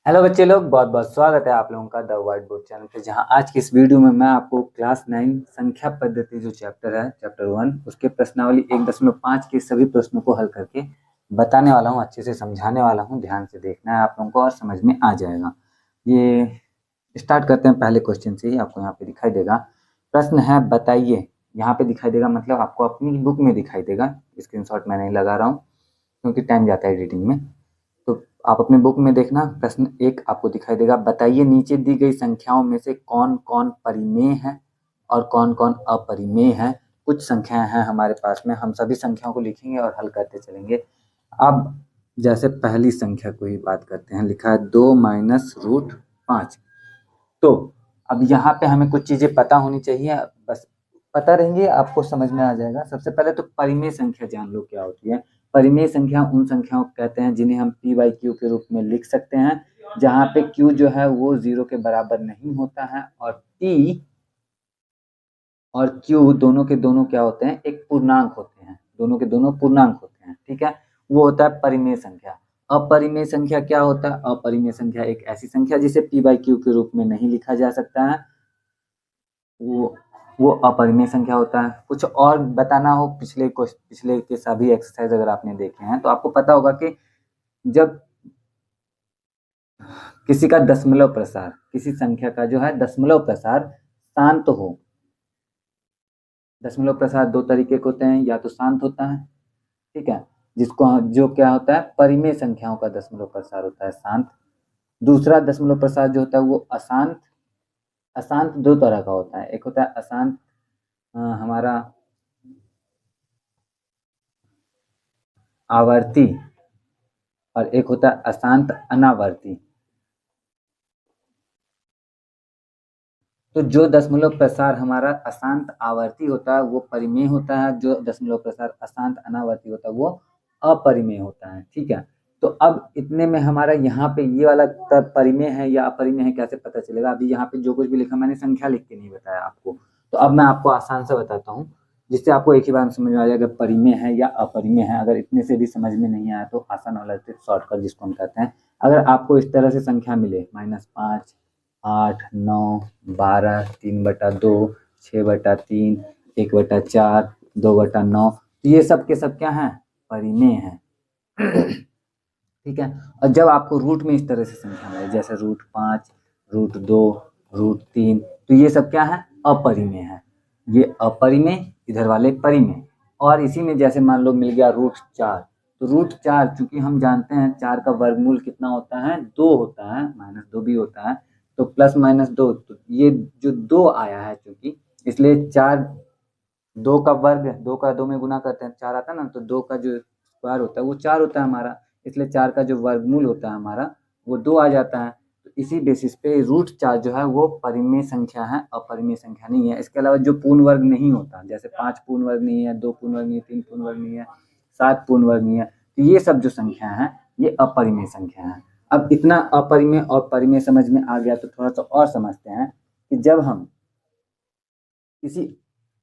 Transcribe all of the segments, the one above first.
Hello बच्चे लोग, बहुत बहुत स्वागत है आप लोगों का द व्हाइट बोर्ड चैनल पे। जहां आज की इस वीडियो में मैं आपको क्लास 9 संख्या पद्धति जो चैप्टर है, चैप्टर 1, उसके प्रश्नावली 1.5 के सभी प्रश्नों को हल करके बताने वाला हूं, अच्छे से समझाने वाला हूं। ध्यान से देखना है आप लोगों को और समझ में आ जाएगा। ये स्टार्ट करते हैं पहले क्वेश्चन से ही। आपको यहाँ पे दिखाई देगा, प्रश्न है बताइए। यहाँ पे दिखाई देगा मतलब आपको अपनी बुक में दिखाई देगा। स्क्रीनशॉट मैं नहीं लगा रहा हूँ क्योंकि टाइम जाता है एडिटिंग में। तो आप अपने बुक में देखना, प्रश्न 1 आपको दिखाई देगा, बताइए नीचे दी गई संख्याओं में से कौन कौन परिमेय है और कौन कौन अपरिमेय है। कुछ संख्याएं हैं हमारे पास में, हम सभी संख्याओं को लिखेंगे और हल करते चलेंगे। अब जैसे पहली संख्या को ही बात करते हैं, लिखा है 2 माइनस रूट 5। तो अब यहाँ पे हमें कुछ चीजें पता होनी चाहिए, बस पता रहेंगे आपको समझ में आ जाएगा। सबसे पहले तो परिमेय संख्या जान लो क्या होती है। परिमेय संख्या उन संख्याओं को कहते हैं जिन्हें हम p बाई क्यू के रूप में लिख सकते हैं, जहाँ पे q जो है वो 0 के बराबर नहीं होता है और p और q दोनों के दोनों क्या होते हैं, एक पूर्णांक होते हैं। दोनों के दोनों पूर्णांक होते हैं, ठीक है। वो होता है परिमेय संख्या। अपरिमेय संख्या क्या होता है? अपरिमेय संख्या एक ऐसी संख्या जिसे p बाई क्यू के रूप में नहीं लिखा जा सकता है, वो अपरिमेय संख्या होता है। कुछ और बताना हो, पिछले के सभी एक्सरसाइज अगर आपने देखे हैं तो आपको पता होगा कि जब किसी का दशमलव प्रसार, किसी संख्या का जो है दशमलव प्रसार शांत हो। दशमलव प्रसार दो तरीके के होते हैं, या तो शांत होता है, ठीक है, जिसको जो क्या होता है, परिमेय संख्याओं का दशमलव प्रसार होता है शांत। दूसरा दशमलव प्रसार जो होता है वो अशांत। अशांत दो तरह का होता है, एक होता है अशांत हमारा आवर्ती और एक होता है अशांत अनावर्ती। तो जो दशमलव प्रसार हमारा अशांत आवर्ती होता है वो परिमेय होता है, जो दशमलव प्रसार अशांत अनावर्ती होता है वो अपरिमेय होता है, ठीक है। तो अब इतने में हमारा यहाँ पे ये वाला परिमेय है या अपरिमेय है कैसे पता चलेगा? अभी यहाँ पे जो कुछ भी लिखा मैंने संख्या लिख के नहीं बताया आपको, तो अब मैं आपको आसान से बताता हूँ जिससे आपको एक ही बार समझ में आ जाएगा परिमेय है या अपरिमेय है। अगर इतने से भी समझ में नहीं आया तो आसान वाला शॉर्टकट जिसको हम कहते हैं, अगर आपको इस तरह से संख्या मिले -5, 8, 9, 12, 3/2, 6/3, 1/4, 2/9, तो ये सब के सब क्या हैं? परिमेय हैं। ठीक है। और जब आपको रूट में इस तरह से संख्या मिले, जैसे √5, √2, √3, तो ये सब क्या है? अपरिमेय है। ये अपरिमेय, इधर वाले परिमेय। और इसी में जैसे मान लो मिल गया √4, तो √4 चूंकि हम जानते हैं 4 का वर्गमूल कितना होता है? 2 होता है, -2 भी होता है, तो +-2, तो ये जो 2 आया है चूंकि, इसलिए 4, 2 का वर्ग, 2 का 2 में गुना करते हैं 4 आता है ना, तो 2 का जो स्क्वायर होता है वो 4 होता है हमारा, इसलिए 4 का जो वर्गमूल होता है हमारा वो 2 आ जाता है। तो इसी बेसिस पे √4 जो है वो परिमेय संख्या है, अपरिमेय संख्या नहीं है। इसके अलावा जो पूर्ण वर्ग नहीं होता, जैसे 5 पूर्ण वर्ग नहीं है, 2 पूर्ण वर्ग नहीं है, 3 पूर्ण वर्ग नहीं है, 7 पूर्ण वर्ग नहीं है, तो ये सब जो संख्या है ये अपरिमेय संख्या है। अब इतना अपरिमेय और परिमेय समझ में आ गया तो थोड़ा सा और समझते हैं कि जब हम किसी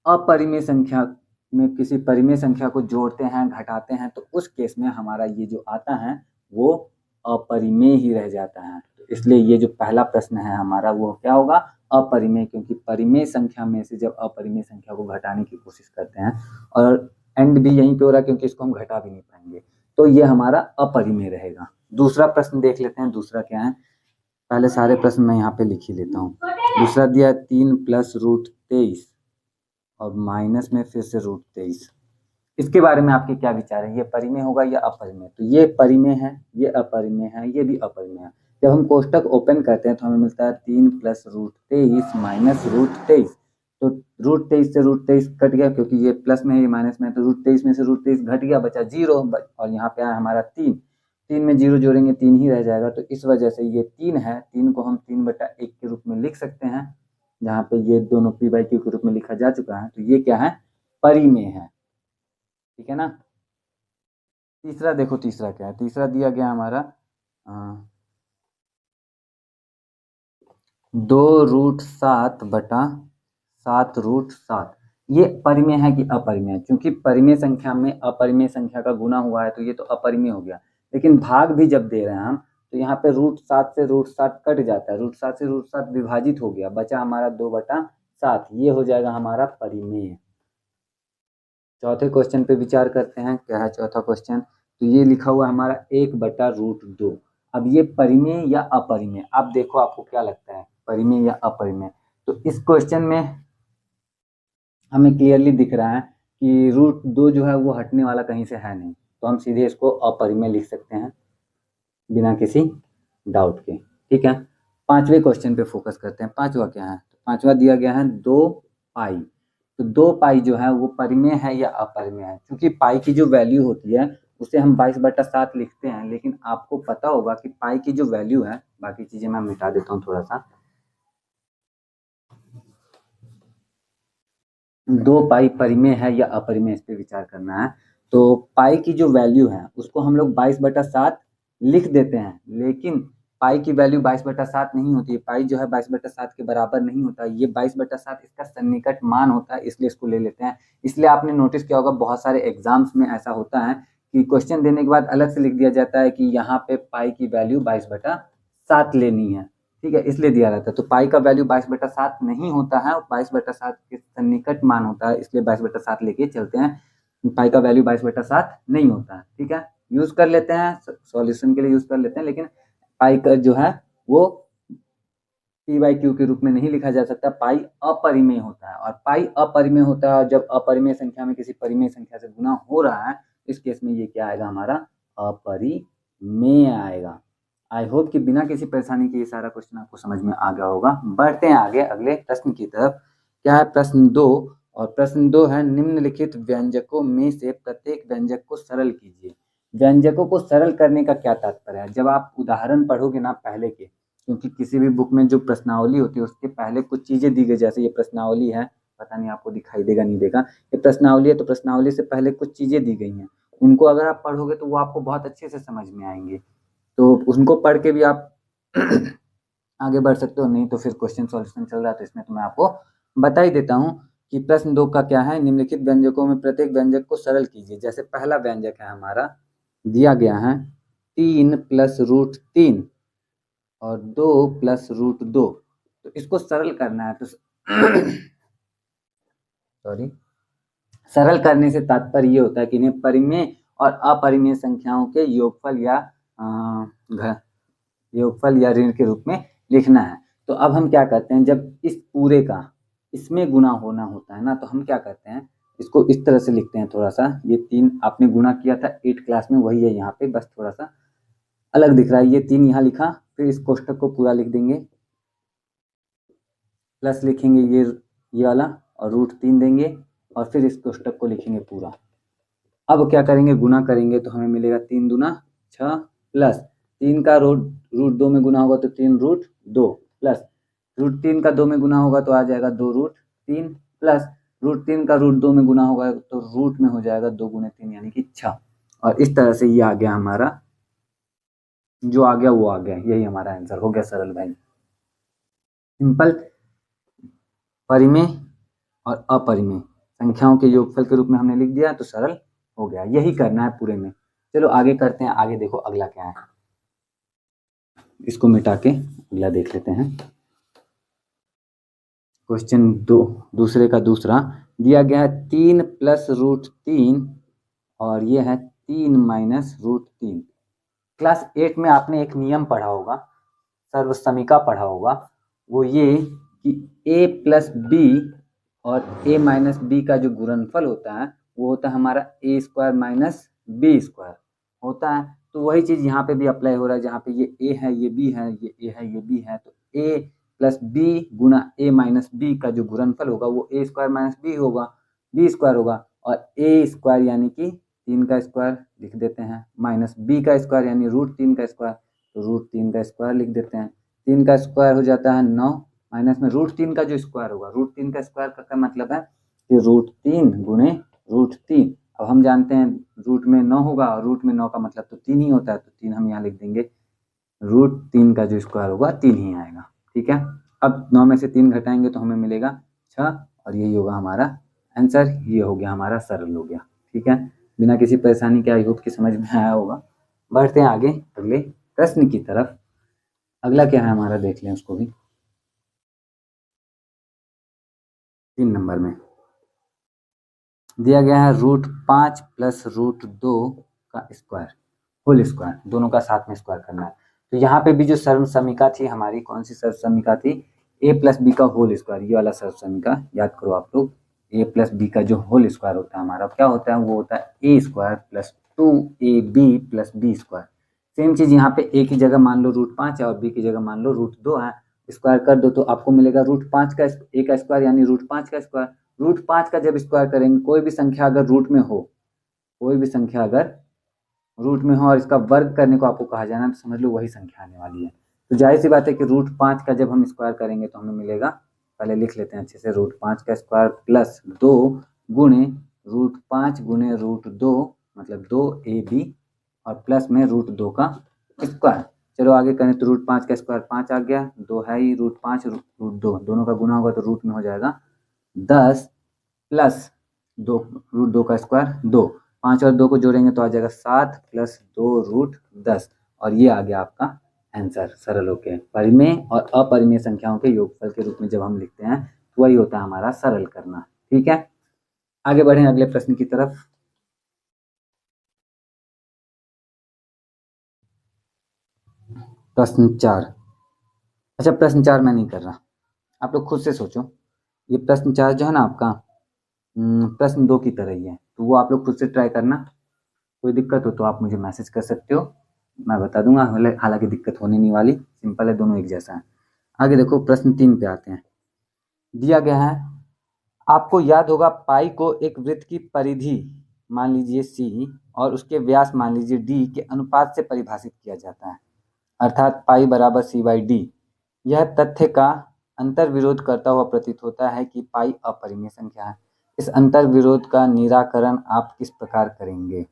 अपरिमेय संख्या में किसी परिमेय संख्या को जोड़ते हैं, घटाते हैं, तो उस केस में हमारा ये जो आता है वो अपरिमेय ही रह जाता है। तो इसलिए ये जो पहला प्रश्न है हमारा वो क्या होगा? अपरिमेय, क्योंकि परिमेय संख्या में से जब अपरिमेय संख्या को घटाने की कोशिश करते हैं, और एंड भी यहीं पे हो रहा है क्योंकि इसको हम घटा भी नहीं पाएंगे, तो ये हमारा अपरिमेय रहेगा। दूसरा प्रश्न देख लेते हैं, दूसरा क्या है। पहले सारे प्रश्न मैं यहाँ पे लिख ही लेता हूँ। दूसरा दिया 3 + √23 और माइनस में फिर से √23। इसके बारे में आपके क्या विचार है? ये परिमेय होगा या अपरिमेय? तो ये परिमेय है, ये अपरिमेय है, ये भी अपरिमेय है। जब हम कोष्टक ओपन करते हैं तो हमें मिलता है 3 + √23 माइनस √23। तो √23 से √23 कट गया, क्योंकि ये प्लस में है ये माइनस में है, तो √23 में से √23 घट गया, बचा 0, और यहाँ पे आया हमारा 3। 3 में 0 जोड़ेंगे 3 ही रह जाएगा, तो इस वजह से ये 3 है। 3 को हम 3/1 के रूप में लिख सकते हैं, जहाँ पे ये दोनों p बाई क्यू के रूप में लिखा जा चुका है, तो ये क्या है? परिमेय है, ठीक है ना। तीसरा देखो, तीसरा क्या है? तीसरा दिया गया हमारा 2√7/7√7। ये परिमेय है कि अपरिमेय? क्योंकि परिमेय संख्या में अपरिमेय संख्या का गुना हुआ है तो ये तो अपरिमेय हो गया, लेकिन भाग भी जब दे रहे हैं हम तो यहाँ पे √7 से √7 कट जाता है, √7 से √7 विभाजित हो गया, बचा हमारा 2/7, ये हो जाएगा हमारा परिमेय। चौथे क्वेश्चन पे विचार करते हैं। क्या है चौथा क्वेश्चन? तो ये लिखा हुआ है हमारा 1/√2। अब ये परिमेय या अपरिमेय, अब देखो आपको क्या लगता है, परिमेय या अपरिमेय? तो इस क्वेश्चन में हमें क्लियरली दिख रहा है कि √2 जो है वो हटने वाला कहीं से है नहीं, तो हम सीधे इसको अपरिमेय लिख सकते हैं बिना किसी डाउट के। ठीक है, पांचवें क्वेश्चन पे फोकस करते हैं। पांचवा क्या है? तो पांचवा दिया गया है 2π। तो 2π जो है वो परिमेय है या अपरिमेय है? क्योंकि पाई की जो वैल्यू होती है उसे हम 22/7 लिखते हैं, लेकिन आपको पता होगा कि पाई की जो वैल्यू है, बाकी चीजें मैं मिटा देता हूँ थोड़ा सा, 2π परिमेय है या अपरिमेय, इस पे विचार करना है। तो पाई की जो वैल्यू है उसको हम लोग 22/7 लिख देते हैं, लेकिन पाई की वैल्यू 22/7 नहीं होती है। पाई जो है 22/7 के बराबर नहीं होता, ये 22/7 इसका सन्निकट मान होता है, इसलिए इसको ले लेते हैं। इसलिए आपने नोटिस किया होगा बहुत सारे एग्जाम्स में ऐसा होता है कि क्वेश्चन देने के बाद अलग से लिख दिया जाता है कि यहाँ पे पाई की वैल्यू 22/7 लेनी है। ठीक है, इसलिए दिया रहता है। तो पाई का वैल्यू 22/7 नहीं होता है, 22/7 के सन्निकट मान होता है, इसलिए 22/7 लेके चलते हैं। पाई का वैल्यू 22/7 नहीं होता है। ठीक है, यूज कर लेते हैं, सॉल्यूशन के लिए यूज कर लेते हैं, लेकिन पाई का जो है वो p/q के रूप में नहीं लिखा जा सकता। पाई अपरिमेय होता है, और पाई अपरिमेय होता है जब अपरिमेय संख्या में किसी परिमेय संख्या से गुना हो रहा है। इस केस में ये क्या आएगा हमारा? अपरिमेय आएगा। आई होप कि बिना किसी परेशानी के ये सारा क्वेश्चन आपको समझ में आ गया होगा। बढ़ते हैं आगे अगले प्रश्न की तरफ। क्या है प्रश्न 2? और प्रश्न 2 है, निम्नलिखित व्यंजकों में से प्रत्येक व्यंजक को सरल कीजिए। व्यंजकों को सरल करने का क्या तात्पर्य है? जब आप उदाहरण पढ़ोगे ना पहले के, क्योंकि किसी भी बुक में जो प्रश्नावली होती है उसके पहले कुछ चीजें दी गई, जैसे ये प्रश्नावली है, पता नहीं आपको दिखाई देगा नहीं देगा, ये प्रश्नावली है, तो प्रश्नावली से पहले कुछ चीजें दी गई हैं, उनको अगर आप पढ़ोगे तो वो आपको बहुत अच्छे से समझ में आएंगे। तो उनको पढ़ के भी आप आगे बढ़ सकते हो, नहीं तो फिर क्वेश्चन सॉल्यूशन चल रहा है तो इसमें तो मैं आपको बता ही देता हूँ कि प्रश्न 2 का क्या है, निम्नलिखित व्यंजकों में प्रत्येक व्यंजक को सरल कीजिए। जैसे पहला व्यंजक है हमारा, दिया गया है 3 + √3 और 2 + √2, तो इसको सरल करना है। तो सॉरी, सरल करने से तात्पर्य ये होता है कि इन्हें परिमेय और अपरिमेय संख्याओं के योगफल या ऋण के रूप में लिखना है। तो अब हम क्या करते हैं, जब इस पूरे का इसमें गुना होना होता है ना, तो हम क्या करते हैं, इसको इस तरह से लिखते हैं। थोड़ा सा ये 3 आपने गुना किया था 8 क्लास में, वही है यहाँ पे, बस थोड़ा सा अलग दिख रहा है। ये 3 यहाँ लिखा, फिर इस कोष्ठक को पूरा लिख देंगे, प्लस लिखेंगे ये वाला, और √3 देंगे, और फिर इस कोष्ठक को लिखेंगे पूरा। अब क्या करेंगे, गुना करेंगे तो हमें मिलेगा 3 दूना 6, प्लस 3 का √2 में गुना होगा तो 3√2, प्लस √3 का 2 में गुना होगा तो आ जाएगा 2√3, प्लस √3 का √2 में गुना होगा तो रूट में हो जाएगा 2 × 3 यानी कि 6। और इस तरह से ये आ गया हमारा, जो आ गया वो आ गया, यही हमारा आंसर हो गया सरल भाई। सिंपल परिमेय और अपरिमेय संख्याओं के योगफल के रूप में हमने लिख दिया तो सरल हो गया। यही करना है पूरे में। चलो आगे करते हैं। आगे देखो अगला क्या है, इसको मिटा के अगला देख लेते हैं। क्वेश्चन 2 दूसरे का दूसरा दिया गया है 3 + √3 और ये है 3 - √3। क्लास 8 में आपने एक नियम पढ़ा होगा, सर्वसमीका पढ़ा होगा, वो ये कि a + b और a - b का जो गुणनफल होता है वो होता है हमारा a² - b² होता है। तो वही चीज़ यहाँ पे भी अप्लाई हो रहा है, जहाँ पे ये a है, ये b है, ये a है, ये b है, तो a + b × a - b का जो गुणनफल होगा वो a² - b होगा, b² होगा, और a² यानी कि 3 का स्क्वायर लिख देते हैं, माइनस b का स्क्वायर यानी √3 का स्क्वायर, तो √3 का स्क्वायर लिख देते हैं। 3 का स्क्वायर हो जाता है 9, माइनस में √3 का जो स्क्वायर होगा, √3 का स्क्वायर का क्या मतलब है कि √3 × √3। अब हम जानते हैं रूट में 9 होगा, और रूट में 9 का मतलब तो 3 ही होता है, तो 3 हम यहाँ लिख देंगे, √3 का जो स्क्वायर होगा 3 ही आएगा। ठीक है, अब 9 में से 3 घटाएंगे तो हमें मिलेगा 6, और यही होगा हमारा आंसर। ये हो गया हमारा सरल हो गया। ठीक है, बिना किसी परेशानी के, आई होप कि समझ में आया होगा। बढ़ते हैं आगे अगले प्रश्न की तरफ। अगला क्या है हमारा, देख लें उसको भी। 3 नंबर में दिया गया है √5 प्लस √2 का स्क्वायर, होल स्क्वायर, दोनों का साथ में स्क्वायर करना है। तो यहाँ पे भी जो सर्व समीका थी हमारी, कौन सी सर्व समीका थी, a प्लस बी का होल स्क्वायर, ये वाला सर्व समीका याद करो आप लोग। a प्लस बी का जो होल स्क्वायर होता है हमारा, क्या होता है, वो होता है a स्क्वायर प्लस 2ab प्लस बी स्क्वायर। सेम चीज यहाँ पे a की जगह मान लो √5 है और b की जगह मान लो √2 है, स्क्वायर कर दो तो आपको मिलेगा √5 का a का स्क्वायर यानी √5 का स्क्वायर। √5 का जब स्क्वायर करेंगे, कोई भी संख्या अगर रूट में हो, कोई भी संख्या अगर रूट में हो और इसका वर्ग करने को आपको कहा जाना, तो समझ लो वही संख्या आने वाली है। तो जाहिर सी बात है कि √5 का जब हम स्क्वायर करेंगे तो हमें मिलेगा, पहले लिख लेते हैं अच्छे से, √5 का स्क्वायर प्लस 2 गुणे √5 गुणे √2 मतलब 2ab और प्लस में √2 का स्क्वायर। चलो आगे करें तो √5 का स्क्वायर 5 आ गया, 2 है ही, √5 √2 दोनों का गुना होगा तो रूट में हो जाएगा 10 प्लस 2 √2 का स्क्वायर 2, 5 और 2 को जोड़ेंगे तो आ जाएगा 7 प्लस 2 √10 और ये आ गया आपका आंसर। सरल होके परिमेय और अपरिमेय संख्याओं के योगफल के रूप में जब हम लिखते हैं तो वही होता है हमारा सरल करना। ठीक है, आगे बढ़े अगले प्रश्न की तरफ। प्रश्न 4, अच्छा प्रश्न 4 मैं नहीं कर रहा, आप लोग खुद से सोचो। ये प्रश्न 4 जो है ना आपका, प्रश्न 2 की तरह ही है, तो वो आप लोग खुद से ट्राई करना। कोई दिक्कत हो तो आप मुझे मैसेज कर सकते हो, मैं बता दूंगा। हालांकि दिक्कत होने नहीं वाली, सिंपल है, दोनों एक जैसा है। आगे देखो प्रश्न 3 पे आते हैं। दिया गया है, आपको याद होगा पाई को एक वृत्त की परिधि मान लीजिए सी और उसके व्यास मान लीजिए डी के अनुपात से परिभाषित किया जाता है, अर्थात पाई बराबर c/d। यह तथ्य का अंतर विरोध करता हुआ प्रतीत होता है कि पाई अपरिमेय संख्या है। इस अंतर विरोध का निराकरण आप किस प्रकार करेंगे?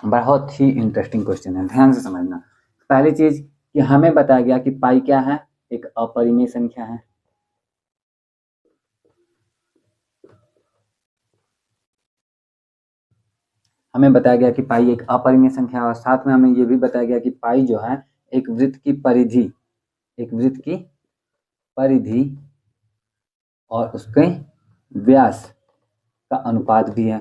बहुत ही इंटरेस्टिंग क्वेश्चन है, ध्यान से समझना। पहली चीज कि हमें बताया गया कि पाई क्या है, एक अपरिमेय संख्या है। हमें बताया गया कि पाई एक अपरिमेय संख्या है और साथ में हमें ये भी बताया गया कि पाई जो है एक वृत्त की परिधि, एक वृत्त की परिधि और उसके व्यास का अनुपात भी है।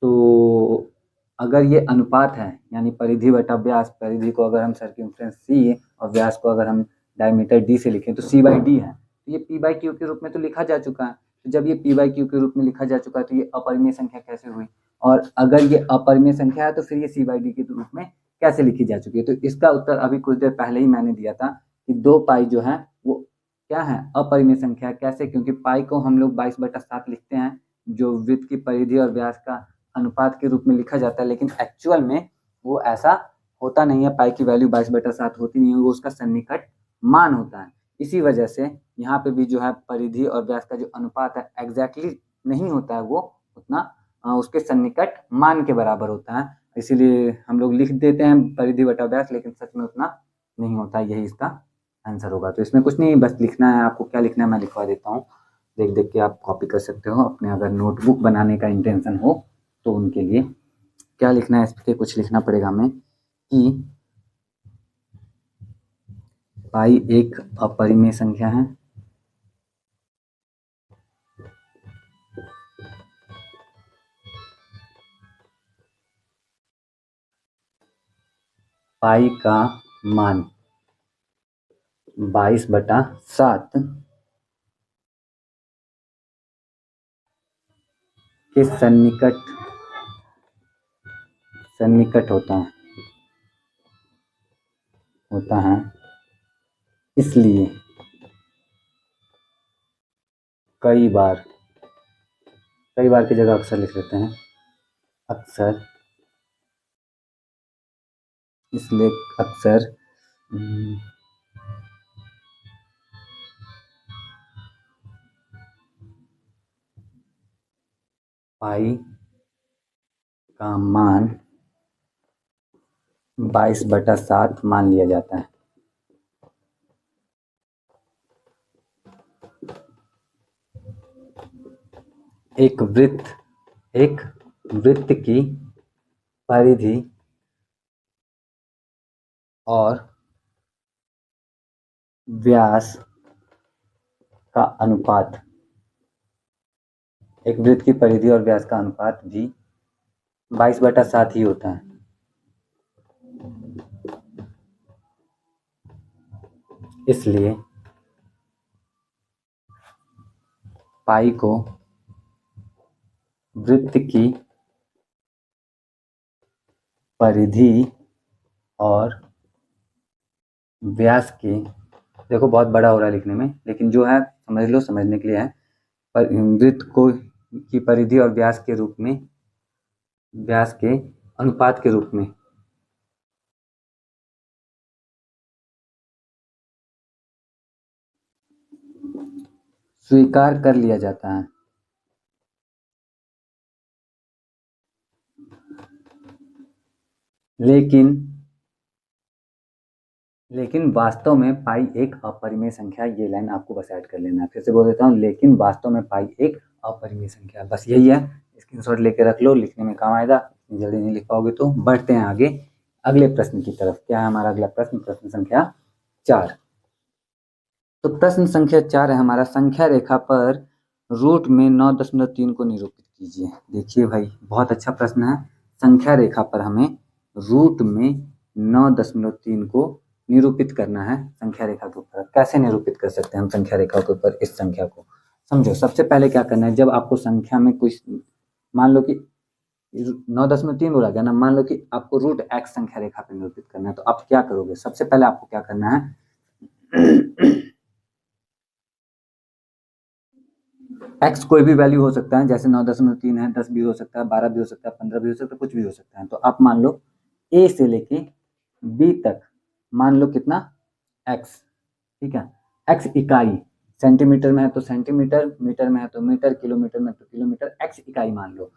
तो अगर ये अनुपात है यानी परिधि बटा व्यास, परिधि को अगर हम सर्कमफ्रेंस सी और व्यास को अगर हम डायमीटर डी से लिखें तो c/d है, तो ये p/q के रूप में तो लिखा जा चुका है। तो जब ये p/q के रूप में लिखा जा चुका है तो ये अपरिमेय संख्या कैसे हुई, और अगर ये अपरिमेय संख्या है तो फिर ये c/d के रूप में कैसे लिखी जा चुकी है? तो इसका उत्तर अभी कुछ देर पहले ही मैंने दिया था कि 2 पाई जो है वो क्या है, अपरिमेय संख्या। कैसे? क्योंकि पाई को हम लोग 22/7 लिखते हैं, जो वृत्त की परिधि और व्यास का अनुपात के रूप में लिखा जाता है, लेकिन एक्चुअल में वो ऐसा होता नहीं है। पाई की वैल्यू 22/7 होती नहीं है, वो उसका सन्निकट मान होता है। इसी वजह से यहाँ पे भी जो है परिधि और व्यास का जो अनुपात है एग्जैक्टली नहीं होता है, वो उतना उसके सन्निकट मान के बराबर होता है। इसीलिए हम लोग लिख देते हैं परिधि बटा व्यास, लेकिन सच में उतना नहीं होता। यही इसका आंसर होगा। तो इसमें कुछ नहीं, बस लिखना है आपको। क्या लिखना है मैं लिखवा देता हूँ, देख देख के आप कॉपी कर सकते हो अपने, अगर नोटबुक बनाने का इंटेंशन हो तो उनके लिए। क्या लिखना है इस पर, कुछ लिखना पड़ेगा हमें कि पाई एक अपरिमेय संख्या है, पाई का मान 22/7 के सन्निकट होता है। इसलिए कई बार की जगह अक्सर लिख लेते हैं, अक्सर, इसलिए अक्सर पाई का मान 22/7 मान लिया जाता है। एक वृत्त की परिधि और व्यास का अनुपात, एक वृत्त की परिधि और व्यास का अनुपात भी 22/7 ही होता है। इसलिए पाई को वृत्त की परिधि और व्यास के, देखो बहुत बड़ा हो रहा है लिखने में, लेकिन जो है समझ लो, समझने के लिए है, पर वृत्त को की परिधि और व्यास के रूप में, व्यास के अनुपात के रूप में स्वीकार कर लिया जाता है। लेकिन वास्तव में पाई एक अपरिमेय संख्या, ये लाइन आपको बस ऐड कर लेना है। फिर से बोल देता हूँ, लेकिन वास्तव में पाई एक अपरिमेय संख्या, बस यही है। स्क्रीनशॉट लेके रख लो, लिखने में काम आएगा, जल्दी नहीं लिख पाओगे तो। बढ़ते हैं आगे अगले प्रश्न की तरफ। क्या है हमारा अगला प्रश्न? प्रश्न संख्या 4। तो प्रश्न संख्या 4 है हमारा, संख्या रेखा पर रूट में 9.3 को निरूपित कीजिए। देखिए भाई, बहुत अच्छा प्रश्न है। संख्या रेखा पर हमें रूट में 9.3 को निरूपित करना है संख्या रेखा के ऊपर। कैसे निरूपित कर सकते हैं हम संख्या रेखा के ऊपर इस संख्या को? समझो, सबसे पहले क्या करना है, जब आपको संख्या में कुछ, मान लो कि 9.3 बोला गया ना, मान लो कि आपको रूट x संख्या रेखा पर निरूपित करना है, तो आप क्या करोगे? सबसे पहले आपको क्या करना है, x कोई भी वैल्यू हो सकता है, जैसे 9.3 है, 10 भी हो सकता है, 12 भी हो सकता है, 15 भी हो सकता है, कुछ भी हो सकता है। तो आप मान लो a से लेके b तक, मान लो कितना x, ठीक है, x इकाई, सेंटीमीटर में है तो सेंटीमीटर, मीटर में है तो मीटर, किलोमीटर में तो किलोमीटर, x इकाई मान लो।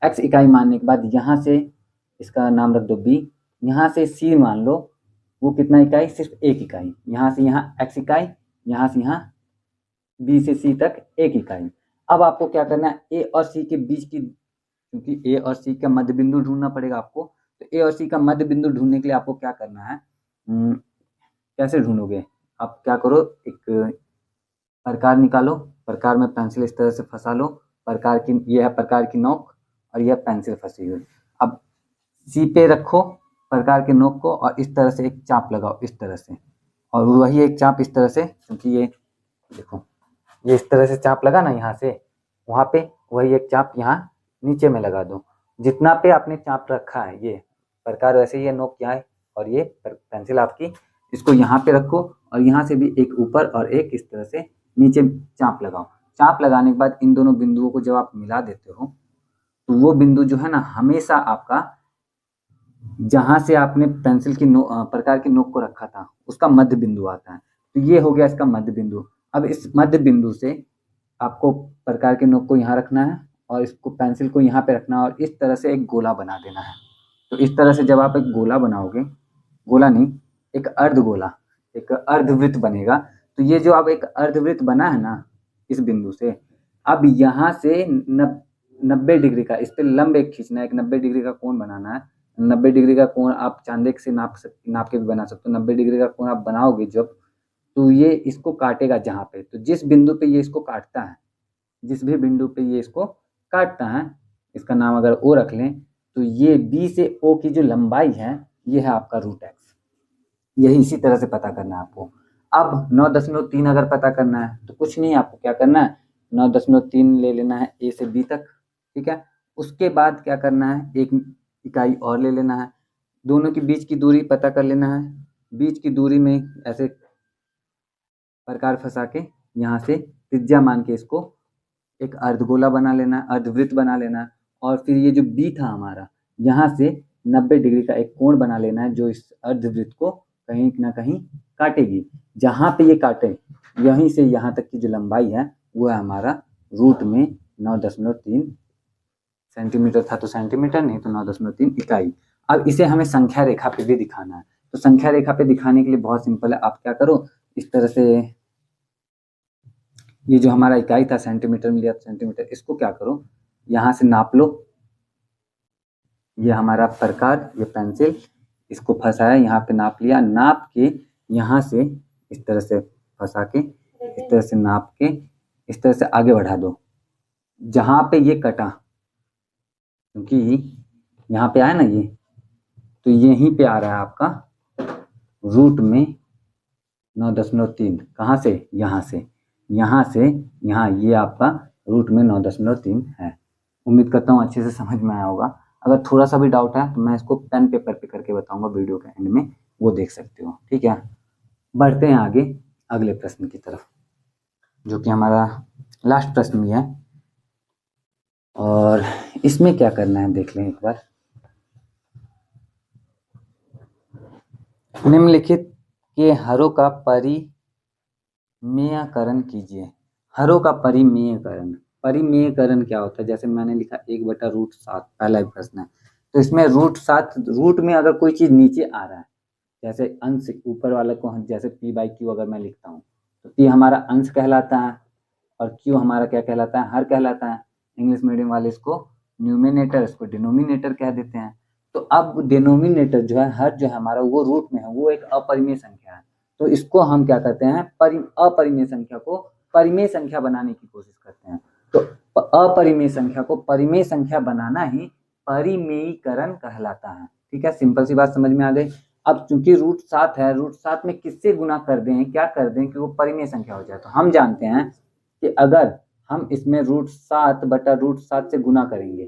x इकाई मानने के बाद यहाँ से इसका नाम रख दो b, यहाँ से c मान लो, वो कितना इकाई? सिर्फ एक इकाई। यहाँ से यहाँ x इकाई, यहाँ से यहाँ b से c तक एक इकाई। अब आपको क्या करना है, a और c के बीच की, क्योंकि a और c का मध्य बिंदु ढूंढना पड़ेगा आपको, तो a और c का मध्य बिंदु ढूंढने के लिए आपको क्या करना है, कैसे ढूंढोगे? आप क्या करो, एक प्रकार निकालो, प्रकार में पेंसिल इस तरह से फंसा लो, प्रकार की, ये है प्रकार की नोक और यह पेंसिल फंसी हुई। अब सी पे रखो प्रकार के नोक को और इस तरह से एक चाप लगाओ, इस तरह से, और वही एक चाप इस तरह से, क्योंकि ये देखो ये इस तरह से चाप लगा ना यहाँ से वहाँ पे, वही एक चाप यहाँ नीचे में लगा दो। जितना पे आपने चाप रखा है, ये प्रकार वैसे ये नोक यहाँ है और ये पेंसिल आपकी, इसको यहाँ पे रखो और यहाँ से भी एक ऊपर और एक इस तरह से नीचे चाप लगाओ। चाप लगाने के बाद इन दोनों बिंदुओं को जब आप मिला देते हो, तो वो बिंदु जो है ना, हमेशा आपका, जहां से आपने पेंसिल की प्रकार की नोक को रखा था, उसका मध्य बिंदु आता है। तो ये हो गया इसका मध्य बिंदु। अब इस मध्य बिंदु से आपको प्रकार के नोक को यहाँ रखना है और इसको पेंसिल को यहाँ पे रखना है और इस तरह से एक गोला बना देना है। तो इस तरह से जब आप एक गोला बनाओगे, गोला नहीं, एक अर्धगोला, एक अर्धवृत्त बनेगा। तो ये जो अब एक अर्धवृत्त बना है ना इस बिंदु से, अब यहाँ से 90 डिग्री का इस पे लंब एक खींचना है, एक 90 डिग्री का कोण बनाना है। 90 डिग्री का कोण आप चांदेक से नाप के भी बना सकते हो। 90 डिग्री का कोण आप बनाओगे जब, तो ये इसको काटेगा जहाँ पे, तो जिस बिंदु पे ये इसको काटता है, जिस भी बिंदु पे ये इसको काटता है, इसका नाम अगर ओ रख लें, तो ये बी से ओ की जो लंबाई है, ये है आपका रूट एक्स। यही इसी तरह से पता करना है आपको। अब 9.3 अगर पता करना है तो कुछ नहीं, आपको क्या करना है, 9.3 ले लेना है ए से बी तक, ठीक है। उसके बाद क्या करना है, एक इकाई और ले लेना है, दोनों के बीच की दूरी पता कर लेना है। बीच की दूरी में ऐसे प्रकार फंसा के यहाँ से त्रिज्या मान के इसको एक अर्धगोला बना लेना है, अर्धवृत्त बना लेना है। और फिर ये जो बी था हमारा, यहाँ से 90 डिग्री का एक कोण बना लेना है, जो इस अर्धवृत्त को कहीं ना कहीं काटेगी। जहाँ पे ये काटे, यहीं से यहाँ तक की जो लंबाई है, वो है हमारा रूट में 9.3 सेंटीमीटर था तो सेंटीमीटर, नहीं तो 9.3 इकाई। अब इसे हमें संख्या रेखा पे भी दिखाना है। तो संख्या रेखा पे दिखाने के लिए बहुत सिंपल है, आप क्या करो, इस तरह से ये जो हमारा इकाई था सेंटीमीटर में लिया, सेंटीमीटर, इसको क्या करो, यहाँ से नाप लो, ये हमारा प्रकार, ये पेंसिल, इसको फंसाया, यहाँ पे नाप लिया, नाप के यहाँ से इस तरह से फंसा के इस तरह से नाप के इस तरह से आगे बढ़ा दो, जहाँ पे ये कटा, क्योंकि यहाँ पे आया ना ये, तो यहीं पे आ रहा है आपका रूट में 9.3। कहाँ से? यहाँ से, यहाँ से यहाँ, ये आपका रूट में 9.3 है। उम्मीद करता हूँ अच्छे से समझ में आया होगा। अगर थोड़ा सा भी डाउट है तो मैं इसको पेन पेपर पे करके बताऊंगा वीडियो के एंड में, वो देख सकते हो। ठीक है, बढ़ते हैं आगे अगले प्रश्न की तरफ, जो कि हमारा लास्ट प्रश्न भी है। और इसमें क्या करना है देख लें एक बार। निम्नलिखित के हरों का परिमेयकरण कीजिए। हरों का परिमेयकरण, परिमेयकरण क्या होता है? जैसे मैंने लिखा 1/√7, पहला प्रश्न है, तो इसमें √7, रूट में अगर कोई चीज नीचे आ रहा है, जैसे अंश ऊपर वाले को, जैसे p/q अगर मैं लिखता हूँ तो p हमारा अंश कहलाता है और q हमारा क्या कहलाता है? हर कहलाता है। इंग्लिश मीडियम वाले इसको न्यूमिनेटर, इसको डिनोमिनेटर कह देते हैं। तो अब डिनोमिनेटर जो है, हर जो है हमारा, वो रूट में है, वो एक अपरिमेय संख्या है। तो इसको हम क्या करते हैं? अपरिमेय संख्या को परिमेय संख्या बनाने की कोशिश करते हैं। तो अपरिमेय संख्या को परिमेय संख्या बनाना ही परिमेयीकरण कहलाता है। ठीक है, सिंपल सी बात समझ में आ गई। अब चूंकि √7 है, √7 में किससे गुना कर दें, क्या कर दें कि वो परिमेय संख्या हो जाए? तो हम जानते हैं कि अगर हम इसमें √7/√7 से गुना करेंगे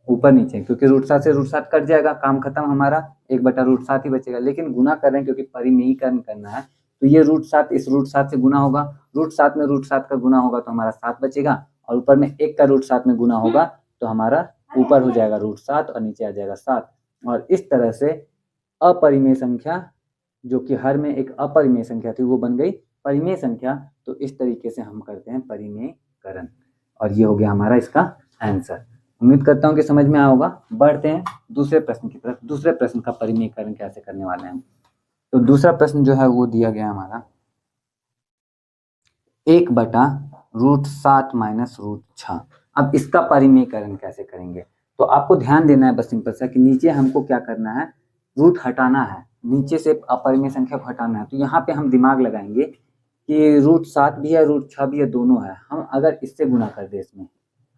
ऊपर नीचे, क्योंकि √7 से √7 कट जाएगा, काम खत्म हमारा, 1/√7 ही बचेगा। लेकिन गुना कर रहे हैं क्योंकि परिमेयीकरण करना है, तो ये √7 इस √7 से गुना होगा, √7 में √7 का गुना होगा तो हमारा 7 बचेगा, और ऊपर में 1 का √7 में गुना होगा तो हमारा ऊपर हो जाएगा √7 और नीचे आ जाएगा 7। और इस तरह से अपरिमेय संख्या, जो कि हर में एक अपरिमेय संख्या थी, वो बन गई परिमेय संख्या। तो इस तरीके से हम करते हैं परिमेयकरण, और ये हो गया हमारा इसका आंसर। उम्मीद करता हूँ कि समझ में आया होगा। बढ़ते हैं दूसरे प्रश्न की तरफ। दूसरे प्रश्न का परिमेयकरण कैसे करने वाले हैं? तो दूसरा प्रश्न जो है वो दिया गया हमारा 1/√7 - √6। अब इसका परिमेयकरण कैसे करेंगे? तो आपको ध्यान देना है बस सिंपल सा, कि नीचे हमको क्या करना है? रूट हटाना है, नीचे से अपरिमेय संख्या को हटाना है। तो यहाँ पे हम दिमाग लगाएंगे कि √7 भी है, √6 भी है, दोनों है। हम अगर इससे गुना कर दे इसमें,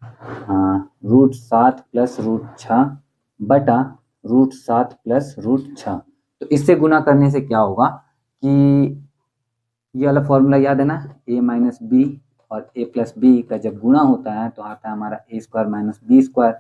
हाँ, √7 + √6 बटा √7 + √6, तो इससे गुना करने से क्या होगा कि ये वाला फॉर्मूला याद है ना, a - b और a + b का जब गुना होता है तो आता है हमारा a² - b²।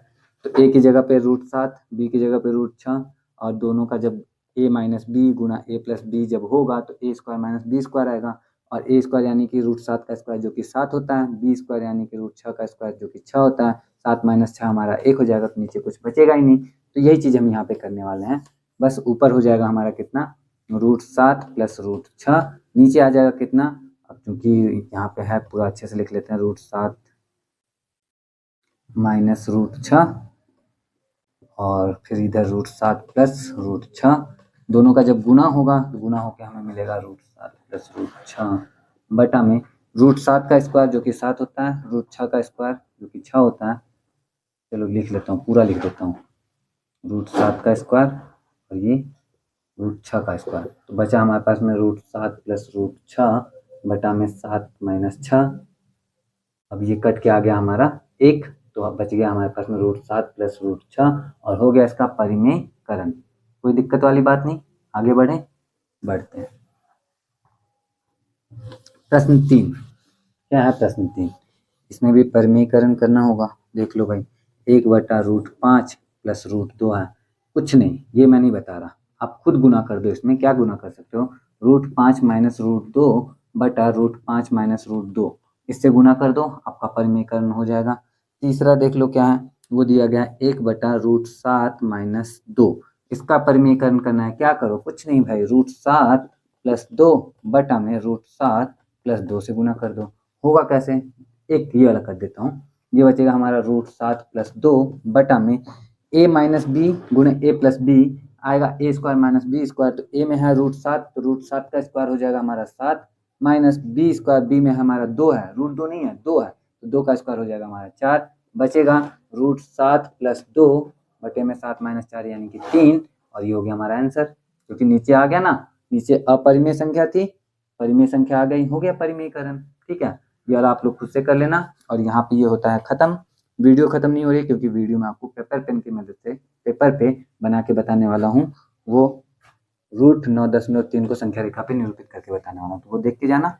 तो a की जगह पे √7, b की जगह पे √6, और दोनों का जब a - b Guna a + b जब होगा तो a² - b² आएगा। और a² यानी कि √7 का स्क्वायर जो कि 7 होता है, b² यानी कि √6 का स्क्वायर जो कि 6 होता है। 7 - 6 हमारा 1 हो जाएगा, तो नीचे कुछ बचेगा ही नहीं। तो यही चीज़ हम यहाँ पे करने वाले हैं। बस ऊपर हो जाएगा हमारा कितना? √7 + √6, नीचे आ जाएगा कितना? अब चूंकि यहाँ पे है, पूरा अच्छे से लिख लेते हैं, √7 - √6, और फिर इधर √7 + √6, दोनों का जब गुना होगा तो गुना होकर हमें मिलेगा √7 + √6 बटा में √7 का स्क्वायर जो कि 7 होता है, √6 का स्क्वायर जो कि 6 होता है। चलो लिख लेता हूँ, पूरा लिख देता हूँ, √7 का स्क्वायर और ये √6 का स्क्वायर। तो बचा हमारे पास में √7 + √6 बटा में 7 - 6। अब ये कट के आ गया हमारा 1, तो अब बच गया हमारे पास में √7 + √6, और हो गया इसका परिमेयकरण। कोई दिक्कत वाली बात नहीं, आगे बढ़े। बढ़ते हैं प्रश्न 3। क्या है प्रश्न 3? इसमें भी परिमेयकरण करना होगा। देख लो भाई, 1/√5 + √2 है। कुछ नहीं, ये मैं नहीं बता रहा, आप खुद गुना कर दो। इसमें क्या गुना कर सकते हो? √5 - √2 बटा √5 - √2, इससे गुना कर दो, आपका परिमेयकरण हो जाएगा। तीसरा देख लो क्या है, वो दिया गया 1/√7 - 2, इसका परिमेयकरण करना है। क्या करो? कुछ नहीं भाई, √7 + 2 बटा में √7 + 2 से गुना कर दो। होगा कैसे? एक ये वाला कर देता हूँ, ये बचेगा हमारा √7 + 2 बटा में a - b गुणे a + b आएगा, a² - b²। तो a में है √7, तो √7 का स्क्वायर हो जाएगा हमारा 7, माइनस b², b में हमारा 2 है, √2 नहीं है, 2 है, तो 2 का स्क्वायर हो जाएगा हमारा 4। बचेगा √7 + 2 बटे में 7 - 4 यानी कि 3 और ये हो गया हमारा आंसर, क्योंकि नीचे आ गया ना, नीचे अपरिमेय संख्या थी, परिमेय संख्या आ गई, हो गया परिमेयकरण। ठीक है, ये वाला आप लोग खुद से कर लेना। और यहाँ पे ये होता है खत्म। वीडियो खत्म नहीं हो रही, क्योंकि वीडियो में आपको पेपर पेन की मदद से पेपर पे बना के बताने वाला हूँ। वो √9.3 को संख्या रेखा पे निरूपित करके बताने वाला हूँ, तो वो देख के जाना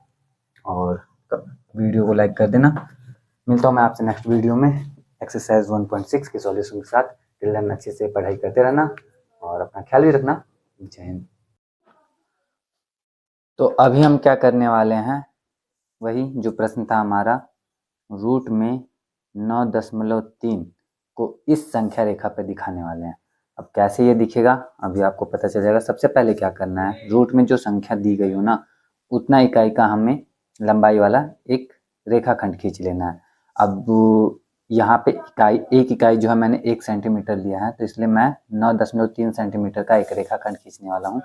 और वीडियो को लाइक कर देना। मिलता हूँ मैं आपसे नेक्स्ट वीडियो में एक्सरसाइज 1.6 के सॉल्यूशन के साथ। टिल देन अच्छे से पढ़ाई करते रहना और अपना ख्याल भी रखना। जय हिंद। तो अभी हम क्या करने वाले हैं, वही जो प्रश्न था हमारा, रूट में 9.3 को इस संख्या रेखा पे दिखाने वाले हैं। अब कैसे ये दिखेगा अभी आपको पता चल जाएगा। सबसे पहले क्या करना है, रूट में जो संख्या दी गई हो ना, उतना इकाई का हमें लंबाई वाला एक रेखाखंड खींच लेना है। अब यहाँ पे एक इकाई जो है मैंने 1 सेंटीमीटर लिया है, तो इसलिए मैं 9.3 सेंटीमीटर का एक रेखाखंड खींचने वाला हूँ।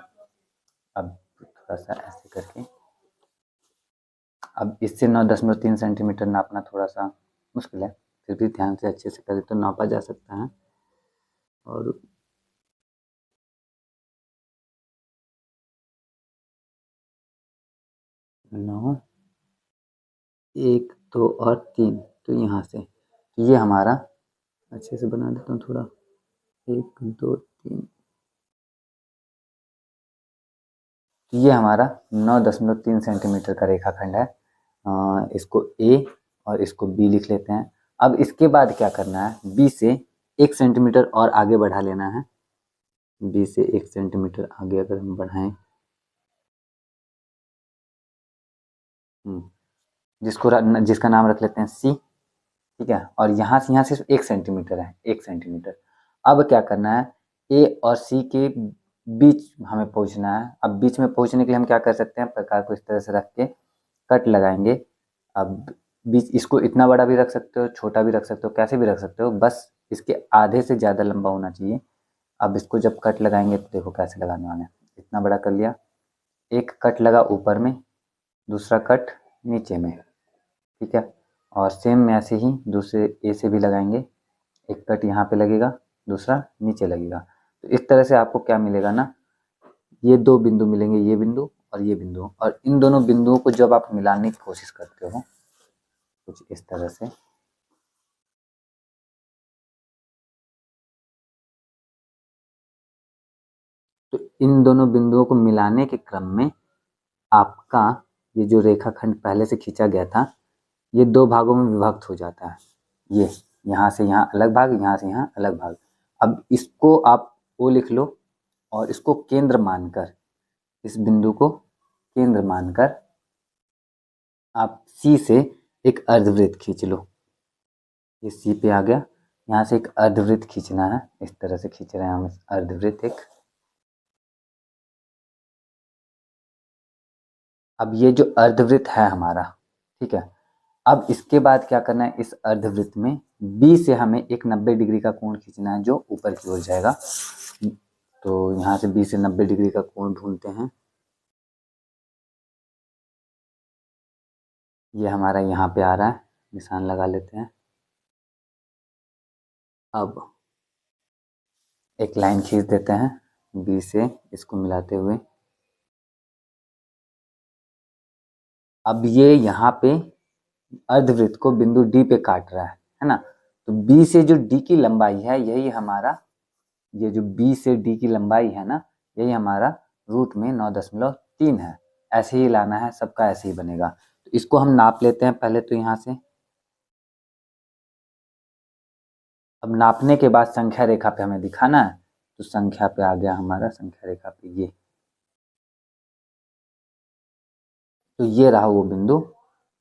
अब थोड़ा सा ऐसे करके, अब इससे 9.3 सेंटीमीटर नापना थोड़ा सा मुश्किल है, फिर भी ध्यान से अच्छे से करें तो नापा जा सकता है। और 9, 1, 2 और 3, तो यहाँ से ये हमारा, अच्छे से बना देता हूँ थोड़ा, 1, 2, 3, तो ये हमारा 9.3 सेंटीमीटर का रेखाखंड है। इसको ए और इसको बी लिख लेते हैं। अब इसके बाद क्या करना है, बी से 1 सेंटीमीटर और आगे बढ़ा लेना है। बी से 1 सेंटीमीटर आगे अगर हम बढ़ाएं, जिसका नाम रख लेते हैं सी। ठीक है, और यहाँ से सिर्फ 1 सेंटीमीटर है, 1 सेंटीमीटर। अब क्या करना है, ए और सी के बीच हमें पहुँचना है। अब बीच में पहुँचने के लिए हम क्या कर सकते हैं, प्रकार को इस तरह से रख के कट लगाएंगे। अब बीच, इसको इतना बड़ा भी रख सकते हो, छोटा भी रख सकते हो, कैसे भी रख सकते हो, बस इसके आधे से ज़्यादा लंबा होना चाहिए। अब इसको जब कट लगाएंगे तो देखो कैसे लगाने वाले हैं। इतना बड़ा कर लिया, एक कट लगा ऊपर में, दूसरा कट नीचे में। ठीक है, और सेम ऐसे ही दूसरे ए से भी लगाएंगे, एक कट यहाँ पे लगेगा, दूसरा नीचे लगेगा। तो इस तरह से आपको क्या मिलेगा ना, ये 2 बिंदु मिलेंगे, ये बिंदु और ये बिंदु। और इन दोनों बिंदुओं को जब आप मिलाने की कोशिश करते हो कुछ इस तरह से, तो इन दोनों बिंदुओं को मिलाने के क्रम में आपका ये जो रेखाखंड पहले से खींचा गया था, ये 2 भागों में विभक्त हो जाता है। ये यहाँ से यहाँ अलग भाग, यहाँ से यहाँ अलग भाग। अब इसको आप ओ लिख लो और इसको केंद्र मानकर, इस बिंदु को केंद्र मानकर आप सी से एक अर्धवृत्त खींच लो। ये सी पे आ गया, यहाँ से एक अर्धवृत्त खींचना है, इस तरह से खींच रहे हैं हम अर्धवृत्त एक। अब ये जो अर्धवृत्त है हमारा, ठीक है, अब इसके बाद क्या करना है, इस अर्धवृत्त में बी से हमें एक 90 डिग्री का कोण खींचना है जो ऊपर की ओर जाएगा। तो यहाँ से बी से 90 डिग्री का कोण ढूंढते हैं। ये हमारा यहाँ पे आ रहा है, निशान लगा लेते हैं। अब एक लाइन खींच देते हैं बी से इसको मिलाते हुए। अब ये यहाँ पे अर्धवृत्त को बिंदु डी पे काट रहा है ना, तो बी से जो डी की लंबाई है, यही हमारा, ये जो बी से डी की लंबाई है ना, यही हमारा रूट में 9.3 है। ऐसे ही लाना है, सबका ऐसे ही बनेगा। तो इसको हम नाप लेते हैं पहले तो यहाँ से। अब नापने के बाद संख्या रेखा पे हमें दिखाना है, तो संख्या पे आ गया हमारा, संख्या रेखा पे ये, तो ये रहा वो बिंदु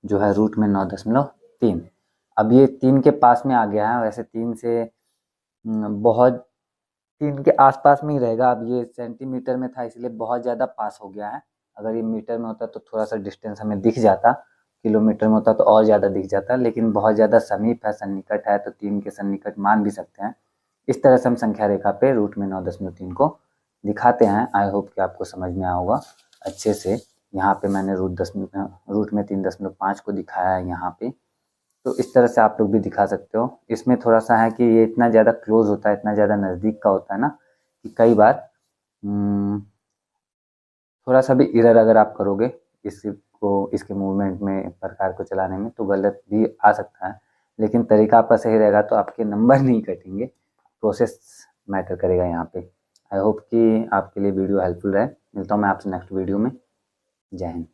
जो है रूट में 9.3। अब ये 3 के पास में आ गया है, वैसे 3 से बहुत 3 के आसपास में ही रहेगा। अब ये सेंटीमीटर में था इसलिए बहुत ज़्यादा पास हो गया है। अगर ये मीटर में होता तो थोड़ा सा डिस्टेंस हमें दिख जाता, किलोमीटर में होता तो और ज़्यादा दिख जाता, लेकिन बहुत ज़्यादा समीप है, सन्निकट है, तो 3 के सन्निकट मान भी सकते हैं। इस तरह से हम संख्या रेखा पे रूट में 9.3 को दिखाते हैं। आई होप कि आपको समझ में आया होगा अच्छे से। यहाँ पे मैंने रूट में 3.5 को दिखाया है यहाँ पे, तो इस तरह से आप लोग भी दिखा सकते हो। इसमें थोड़ा सा है कि ये इतना ज़्यादा क्लोज होता है, इतना ज़्यादा नज़दीक का होता है ना, कि कई बार थोड़ा सा भी इरर अगर आप करोगे इसके मूवमेंट में प्रकार को चलाने में तो गलत भी आ सकता है, लेकिन तरीका आपका सही रहेगा तो आपके नंबर नहीं कटेंगे, प्रोसेस मैटर करेगा यहाँ पे। आई होप कि आपके लिए वीडियो हेल्पफुल रहे। मिलता हूँ मैं आपसे नेक्स्ट वीडियो में। जय हिंद।